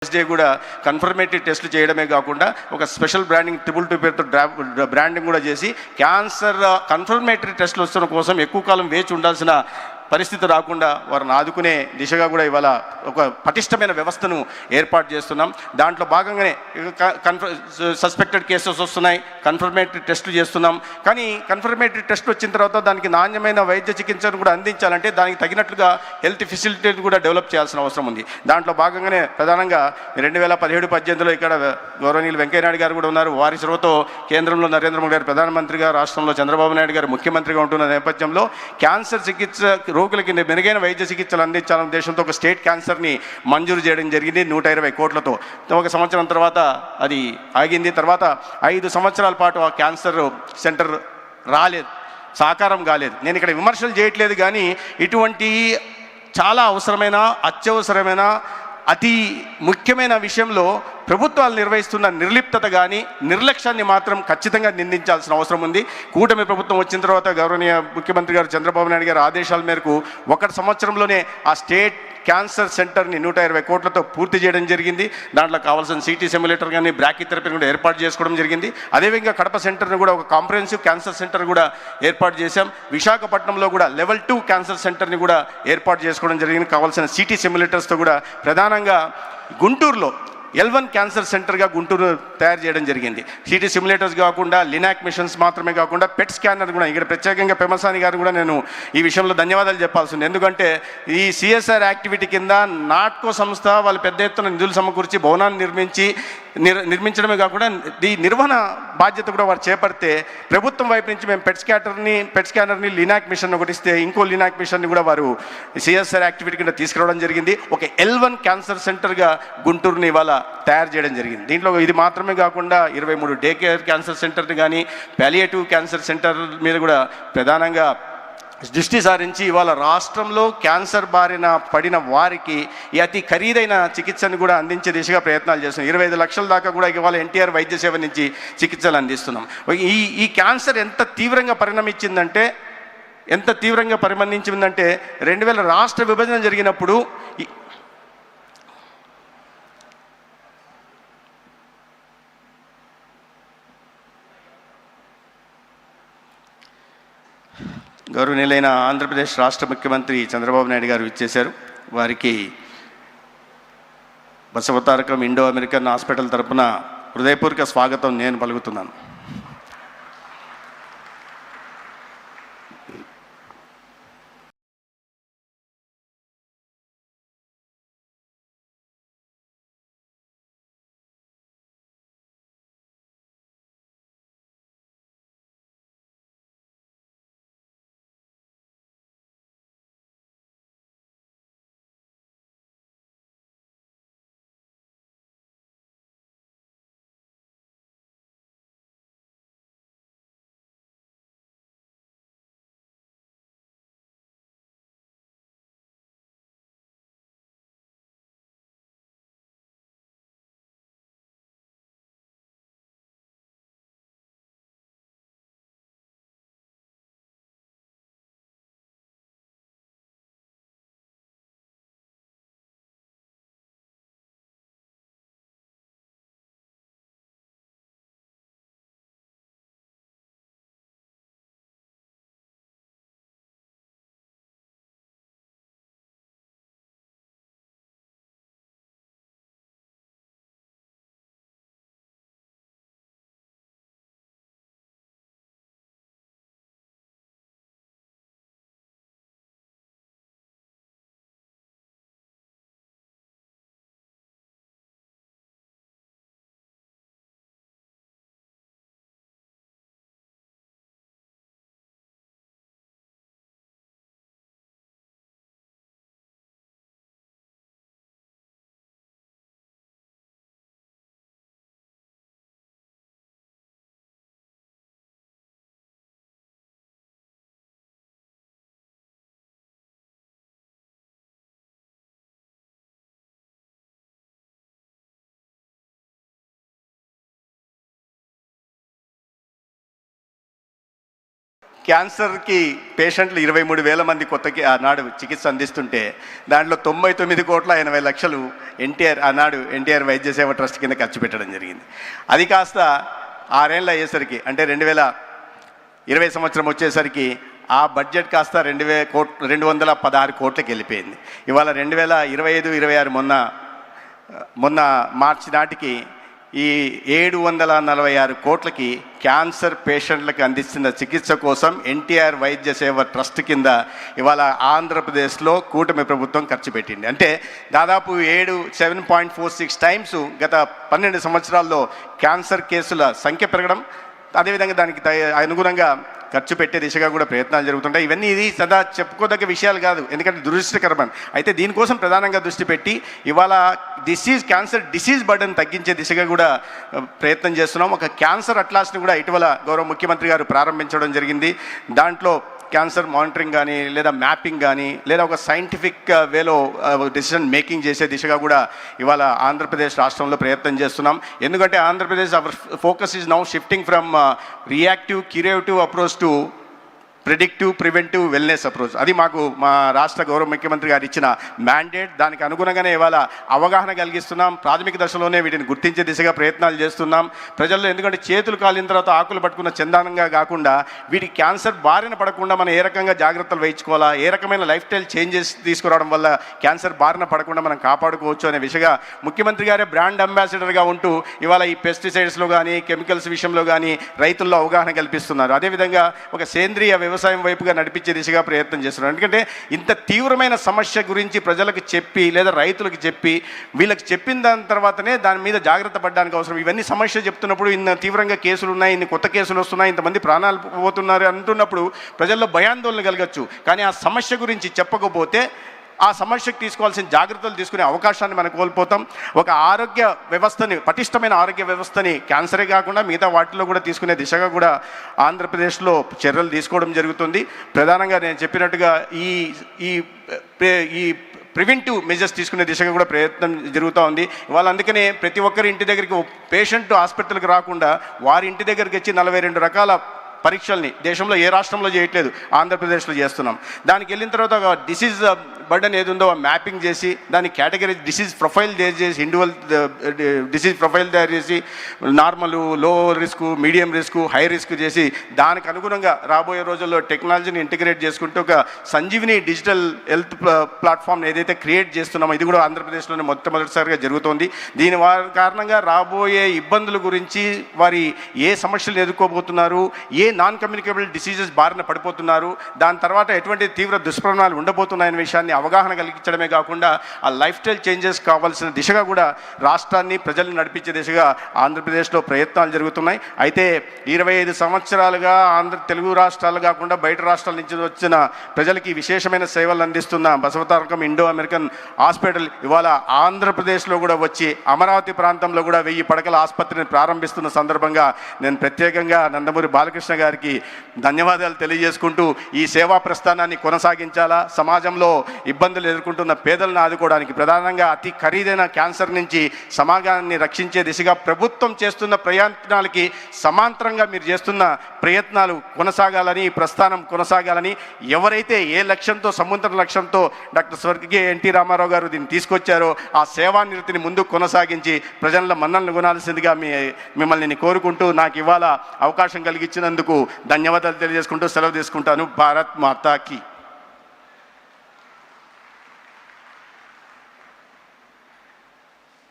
Day కూడా confirmatory టెస్టులు చేయడమే కాకుండా ఒక స్పెషల్ బ్రాండింగ్ ట్రిపుల్ 2 పేరుతో బ్రాండింగ్ కూడా చేసి క్యాన్సర్ కన్ఫర్మేటరీ టెస్టులు వస్తున్న కోసం ఎక్కువ కాలం వేచి ఉండాల్సిన పరిస్థితి రాకుండా వారిని ఆదుకునే దిశగా కూడా ఇవాళ ఒక పటిష్టమైన వ్యవస్థను ఏర్పాటు చేస్తున్నాం. దాంట్లో భాగంగానే సస్పెక్టెడ్ కేసెస్ వస్తున్నాయి, కన్ఫర్మేటరీ టెస్టులు చేస్తున్నాం. కానీ కన్ఫర్మేటరీ టెస్ట్ వచ్చిన తర్వాత దానికి నాణ్యమైన వైద్య చికిత్సను కూడా అందించాలంటే దానికి తగినట్లుగా హెల్త్ ఫెసిలిటీని కూడా డెవలప్ చేయాల్సిన అవసరం ఉంది. దాంట్లో భాగంగానే ప్రధానంగా 2017-18లో ఇక్కడ గౌరవనీయులు వెంకయ్యనాయుడు గారు కూడా ఉన్నారు. వారి చొరవతో కేంద్రంలో నరేంద్ర మోడీ గారు ప్రధానమంత్రిగా, రాష్ట్రంలో చంద్రబాబు నాయుడు గారు ముఖ్యమంత్రిగా ఉంటున్న నేపథ్యంలో క్యాన్సర్ చికిత్స రోగులకి మెరుగైన వైద్య చికిత్సలు అందించాలనే ఉద్దేశంతో ఒక స్టేట్ క్యాన్సర్ని మంజూరు చేయడం జరిగింది 120 కోట్లతో. ఒక సంవత్సరం తర్వాత అది ఆగింది. తర్వాత 5 సంవత్సరాల పాటు ఆ క్యాన్సర్ సెంటర్ రాలేదు, సాకారం కాలేదు. నేను ఇక్కడ విమర్శలు చేయట్లేదు, కానీ ఇటువంటి చాలా అవసరమైన, అత్యవసరమైన, అతి ముఖ్యమైన విషయంలో ప్రభుత్వాలు నిర్వహిస్తున్న నిర్లిప్తత కానీ నిర్లక్ష్యాన్ని మాత్రం ఖచ్చితంగా నిందించాల్సిన అవసరం ఉంది. కూటమి ప్రభుత్వం వచ్చిన తర్వాత గౌరవనీయ ముఖ్యమంత్రి గారు చంద్రబాబు నాయుడు గారు ఆదేశాల మేరకు 1 సంవత్సరంలోనే ఆ స్టేట్ క్యాన్సర్ సెంటర్ని 120 కోట్లతో పూర్తి చేయడం జరిగింది. దాంట్లో కావాల్సిన సిటీ సిమ్యులేటర్ కానీ బ్రాకీథెరపీని కూడా ఏర్పాటు చేసుకోవడం జరిగింది. అదేవిధంగా కడప సెంటర్ని కూడా ఒక కాంప్రహెన్సివ్ క్యాన్సర్ సెంటర్ కూడా ఏర్పాటు చేశాం. విశాఖపట్నంలో కూడా లెవెల్ 2 క్యాన్సర్ సెంటర్ని కూడా ఏర్పాటు చేసుకోవడం జరిగింది. కావాల్సిన సిటీ సిమ్యులేటర్స్తో కూడా ప్రధానంగా గుంటూరులో L1 క్యాన్సర్ సెంటర్గా గుంటూరు తయారు చేయడం జరిగింది. సిటీ సిమ్యులేటర్స్ కాకుండా లినాక్ మిషన్స్ మాత్రమే కాకుండా పెట్ స్కానర్ కూడా ఇక్కడ ప్రత్యేకంగా పెమసాని గారు కూడా నేను ఈ విషయంలో ధన్యవాదాలు చెప్పాల్సి ఉంది. ఎందుకంటే ఈ CSR యాక్టివిటీ కింద నాట్కో సంస్థ వాళ్ళు పెద్ద ఎత్తున నిధులు సమకూర్చి భవనాన్ని నిర్మించడమే కాకుండా ఈ నిర్వహణ బాధ్యత కూడా వారు చేపడితే ప్రభుత్వం వైపు నుంచి మేము పెట్ స్కానర్ని లినాక్ మిషన్ ఒకటి ఇస్తే ఇంకో లినాక్ మిషన్ని కూడా వారు CSR యాక్టివిటీ కింద తీసుకురావడం జరిగింది. ఒక L1 క్యాన్సర్ సెంటర్గా గుంటూరుని ఇవాళ తయారు చేయడం జరిగింది. దీంట్లో ఇది మాత్రమే కాకుండా 23 డే కేర్ క్యాన్సర్ సెంటర్ని కానీ పాలియేటివ్ క్యాన్సర్ సెంటర్ మీద కూడా ప్రధానంగా దృష్టి సారించి ఇవాళ రాష్ట్రంలో క్యాన్సర్ బారిన పడిన వారికి ఈ అతి ఖరీదైన చికిత్సను కూడా అందించే దిశగా ప్రయత్నాలు చేస్తున్నాం. 25 లక్షల దాకా కూడా ఇవాళ NTR వైద్య సేవ నుంచి చికిత్సలు అందిస్తున్నాం. ఈ క్యాన్సర్ ఎంత తీవ్రంగా పరిణమించిందంటే 2000 రాష్ట్ర విభజన జరిగినప్పుడు గౌరవనీయులైన ఆంధ్రప్రదేశ్ రాష్ట్ర ముఖ్యమంత్రి చంద్రబాబు నాయుడు గారు ఇచ్చేశారు. వారికి బసవతారకం ఇండో అమెరికన్ హాస్పిటల్ తరపున హృదయపూర్వక స్వాగతం నేను పలుకుతున్నాను. క్యాన్సర్కి పేషెంట్లు 23,000 మంది కొత్తకి ఆనాడు చికిత్స అందిస్తుంటే దాంట్లో 99,80,00,000 ఎన్టీఆర్ వైద్య సేవ ట్రస్ట్ కింద ఖర్చు పెట్టడం జరిగింది. అది కాస్త 6 ఏళ్ళు అయ్యేసరికి, అంటే 2020 సంవత్సరం వచ్చేసరికి ఆ బడ్జెట్ కాస్త 216 కోట్లకి వెళ్ళిపోయింది. ఇవాళ 2025-26 మొన్న మార్చి నాటికి ఈ 746 కోట్లకి క్యాన్సర్ పేషెంట్లకు అందిస్తున్న చికిత్స కోసం ఎన్టీఆర్ వైద్య సేవ ట్రస్ట్ కింద ఇవాళ ఆంధ్రప్రదేశ్లో కూటమి ప్రభుత్వం ఖర్చు పెట్టింది. అంటే దాదాపు 7.46 టైమ్స్ గత 12 సంవత్సరాల్లో క్యాన్సర్ కేసుల సంఖ్య పెరగడం, అదేవిధంగా దానికి అనుగుణంగా ఖర్చు పెట్టే దిశగా కూడా ప్రయత్నాలు జరుగుతుంటాయి. ఇవన్నీ ఇది సదా చెప్పుకోదగ్గ విషయాలు కాదు, ఎందుకంటే దురదృష్టకరమని. అయితే దీనికోసం ప్రధానంగా దృష్టి పెట్టి ఇవాళ క్యాన్సర్ డిసీజ్ బర్డన్ తగ్గించే దిశగా కూడా ప్రయత్నం చేస్తున్నాం. ఒక క్యాన్సర్ అట్లాస్ని కూడా ఇటీవల గౌరవ ముఖ్యమంత్రి గారు ప్రారంభించడం జరిగింది. దాంట్లో క్యాన్సర్ మానిటరింగ్ కానీ, లేదా మ్యాపింగ్ కానీ, లేదా ఒక సైంటిఫిక్ వేలో డెసిషన్ మేకింగ్ చేసే దిశగా కూడా ఇవాళ ఆంధ్రప్రదేశ్ రాష్ట్రంలో ప్రయత్నం చేస్తున్నాం. ఎందుకంటే Andhra Pradesh our focus is now shifting from reactive curative approach to predictive preventive wellness approach. అది మాకు మా రాష్ట్ర గౌరవ ముఖ్యమంత్రి గారు ఇచ్చిన మ్యాండేట్. దానికి అనుగుణంగానే ఇవాళ అవగాహన కలిగిస్తున్నాం. ప్రాథమిక దశలోనే వీటిని గుర్తించే దిశగా ప్రయత్నాలు చేస్తున్నాం ప్రజల్లో. ఎందుకంటే చేతులు కాలిన తర్వాత ఆకులు పట్టుకున్న చందానంగా కాకుండా వీటికి క్యాన్సర్ బారిన పడకుండా మనం ఏ రకంగా జాగ్రత్తలు వహించుకోవాలా, ఏ రకమైన లైఫ్ స్టైల్ చేంజెస్ తీసుకురావడం వల్ల క్యాన్సర్ బారిన పడకుండా మనం కాపాడుకోవచ్చు అనే విషయంగా ముఖ్యమంత్రి గారే బ్రాండ్ అంబాసిడర్గా ఉంటూ ఇవాళ ఈ పెస్టిసైడ్స్లో కానీ, కెమికల్స్ విషయంలో కానీ రైతుల్లో అవగాహన కల్పిస్తున్నారు. అదేవిధంగా ఒక సేంద్రియ వ్యవసాయం వైపుగా నడిపించే దిశగా ప్రయత్నం చేస్తున్నారు. ఎందుకంటే ఇంత తీవ్రమైన సమస్య గురించి ప్రజలకు చెప్పి, లేదా రైతులకు చెప్పి, వీళ్ళకి చెప్పిన దాని తర్వాతనే దాని మీద జాగ్రత్త పడడానికి అవసరం. ఇవన్నీ సమస్య చెప్తున్నప్పుడు ఇన్ని తీవ్రంగా కేసులు ఉన్నాయి, ఇన్ని కొత్త కేసులు వస్తున్నాయి, ఇంతమంది ప్రాణాలు పోతున్నారు అంటున్నప్పుడు ప్రజల్లో భయాందోళన కలగచ్చు. కానీ ఆ సమస్య గురించి చెప్పకపోతే ఆ సమస్యకు తీసుకోవాల్సిన జాగ్రత్తలు తీసుకునే అవకాశాన్ని మనం కోల్పోతాం. ఒక ఆరోగ్య వ్యవస్థని, పటిష్టమైన ఆరోగ్య వ్యవస్థని క్యాన్సరే కాకుండా మిగతా వాటిలో కూడా తీసుకునే దిశగా కూడా ఆంధ్రప్రదేశ్లో చర్యలు తీసుకోవడం జరుగుతుంది. ప్రధానంగా నేను చెప్పినట్టుగా ఈ ప్రివెంటివ్ మెజర్స్ తీసుకునే దిశగా కూడా ప్రయత్నం జరుగుతూ ఉంది. ఇవాళ అందుకనే ప్రతి ఒక్కరి ఇంటి దగ్గరికి పేషెంట్ హాస్పిటల్కి రాకుండా వారి ఇంటి దగ్గరికి వచ్చి 42 రకాల పరీక్షల్ని దేశంలో ఏ రాష్ట్రంలో చేయట్లేదు, ఆంధ్రప్రదేశ్లో చేస్తున్నాం. దానికి వెళ్ళిన తర్వాత ఒక డిసీజ్ బర్డన్ ఏది ఉందో మ్యాపింగ్ చేసి దాని కేటగిరీ డిసీజ్ ప్రొఫైల్ చేసి, ఇండివిజువల్ డిసీజ్ ప్రొఫైల్ తయారు చేసి నార్మల్, లో risk, medium risk, high risk చేసి దానికి అనుగుణంగా రాబోయే రోజుల్లో టెక్నాలజీని ఇంటిగ్రేట్ చేసుకుంటూ ఒక సంజీవిని డిజిటల్ హెల్త్ ప్లాట్ఫామ్ ఏదైతే క్రియేట్ చేస్తున్నామో ఇది కూడా ఆంధ్రప్రదేశ్లోనే మొట్టమొదటిసారిగా జరుగుతోంది. దీని కారణంగా రాబోయే ఇబ్బందుల గురించి, వారి ఏ సమస్యలు ఎదుర్కోబోతున్నారు, ఏ నాన్ కమ్యూనికేబుల్ డిసీజెస్ బారిన పడిపోతున్నారు, దాని తర్వాత ఎటువంటి తీవ్ర దుష్పరిణామాలు ఉండబోతున్నాయనే విషయాన్ని అవగాహన కలిగించడమే కాకుండా ఆ లైఫ్ స్టైల్ చేంజెస్ కావాల్సిన దిశగా కూడా రాష్ట్రాన్ని, ప్రజల్ని నడిపించే దిశగా ఆంధ్రప్రదేశ్లో ప్రయత్నాలు జరుగుతున్నాయి. అయితే 25 సంవత్సరాలుగా తెలుగు రాష్ట్రాలు కాకుండా బయట రాష్ట్రాల నుంచి వచ్చిన ప్రజలకి విశేషమైన సేవలు అందిస్తున్న బసవతారకం ఇండో అమెరికన్ హాస్పిటల్ ఇవాళ ఆంధ్రప్రదేశ్లో కూడా వచ్చి అమరావతి ప్రాంతంలో కూడా 1000 పడకల ఆసుపత్రిని ప్రారంభిస్తున్న సందర్భంగా నేను ప్రత్యేకంగా నందమూరి బాలకృష్ణ గారికి ధన్యవాదాలు తెలియజేసుకుంటూ ఈ సేవా ప్రస్థానాన్ని కొనసాగించాలా, సమాజంలో ఇబ్బందులు ఎదుర్కొంటున్న పేదలను ఆదుకోవడానికి, ప్రధానంగా అతి ఖరీదైన క్యాన్సర్ నుంచి సమాజాన్ని రక్షించే దిశగా ప్రభుత్వం చేస్తున్న ప్రయత్నాలకి సమాంతరంగా మీరు చేస్తున్న ప్రయత్నాలు కొనసాగాలని, ఈ ప్రస్థానం కొనసాగాలని, ఎవరైతే ఏ లక్ష్యంతో, సముద్ర లక్ష్యంతో డాక్టర్ స్వర్గీయ ఎన్టీ రామారావు గారు దీన్ని తీసుకొచ్చారో ఆ సేవానిరతిని ముందుకు కొనసాగించి ప్రజల మన్ననలు కొనాల్సిందిగా మిమ్మల్ని కోరుకుంటూ నాకు ఇవాళ అవకాశం కలిగించినందుకు ధన్యవాదాలు తెలియజేసుకుంటూ సెలవు తీసుకుంటాను. భారత్ మాతాకి.